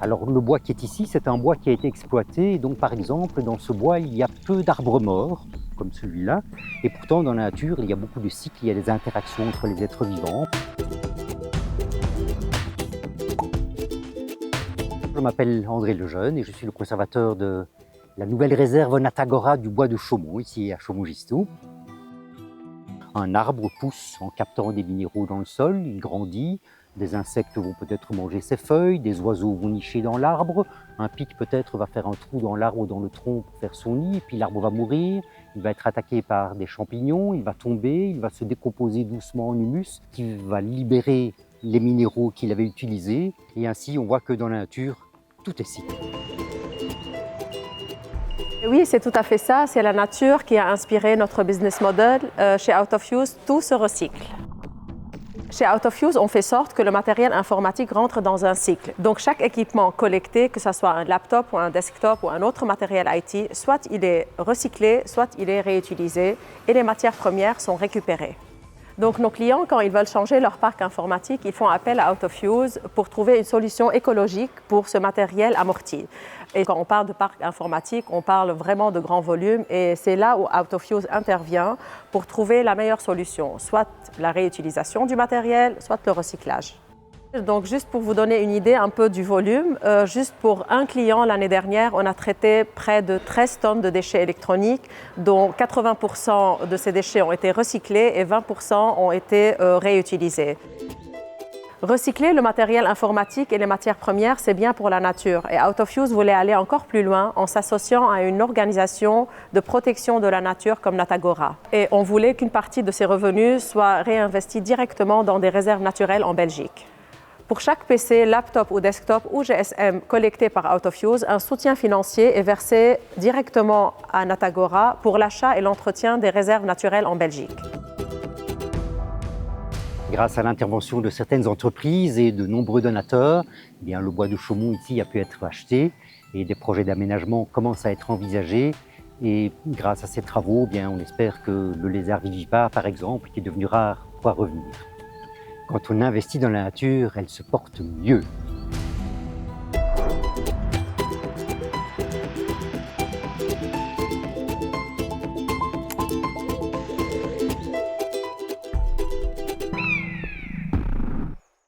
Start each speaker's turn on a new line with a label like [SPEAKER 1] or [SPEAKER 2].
[SPEAKER 1] Alors le bois qui est ici, c'est un bois qui a été exploité. Donc par exemple, dans ce bois, il y a peu d'arbres morts, comme celui-là. Et pourtant, dans la nature, il y a beaucoup de cycles, il y a des interactions entre les êtres vivants. Je m'appelle André Lejeune et je suis le conservateur de la nouvelle réserve Natagora du bois de Chaumont, ici à Chaumont-Gistoux. Un arbre pousse en captant des minéraux dans le sol, il grandit, des insectes vont peut-être manger ses feuilles, des oiseaux vont nicher dans l'arbre, un pic peut-être va faire un trou dans l'arbre ou dans le tronc pour faire son nid, et puis l'arbre va mourir, il va être attaqué par des champignons, il va tomber, il va se décomposer doucement en humus, qui va libérer les minéraux qu'il avait utilisés, et ainsi on voit que dans la nature, tout est cycle.
[SPEAKER 2] Oui, c'est tout à fait ça. C'est la nature qui a inspiré notre business model. Chez Out of Use, tout se recycle. Chez Out of Use, on fait sorte que le matériel informatique rentre dans un cycle. Donc chaque équipement collecté, que ce soit un laptop ou un desktop ou un autre matériel IT, soit il est recyclé, soit il est réutilisé et les matières premières sont récupérées. Donc nos clients, quand ils veulent changer leur parc informatique, ils font appel à Out of Use pour trouver une solution écologique pour ce matériel amorti. Et quand on parle de parc informatique, on parle vraiment de grands volumes et c'est là où Out of Use intervient pour trouver la meilleure solution, soit la réutilisation du matériel, soit le recyclage. Donc juste pour vous donner une idée un peu du volume, juste pour un client l'année dernière, on a traité près de 13 tonnes de déchets électroniques, dont 80% de ces déchets ont été recyclés et 20% ont été réutilisés. Recycler le matériel informatique et les matières premières, c'est bien pour la nature. Et Out of Use voulait aller encore plus loin en s'associant à une organisation de protection de la nature comme Natagora. Et on voulait qu'une partie de ces revenus soit réinvestie directement dans des réserves naturelles en Belgique. Pour chaque PC, laptop ou desktop ou GSM collecté par Out of Use, un soutien financier est versé directement à Natagora pour l'achat et l'entretien des réserves naturelles en Belgique.
[SPEAKER 1] Grâce à l'intervention de certaines entreprises et de nombreux donateurs, eh bien, le bois de Chaumont ici a pu être acheté et des projets d'aménagement commencent à être envisagés. Et grâce à ces travaux, eh bien, on espère que le lézard vivipare, par exemple, qui est devenu rare, pourra revenir. Quand on investit dans la nature, elle se porte mieux.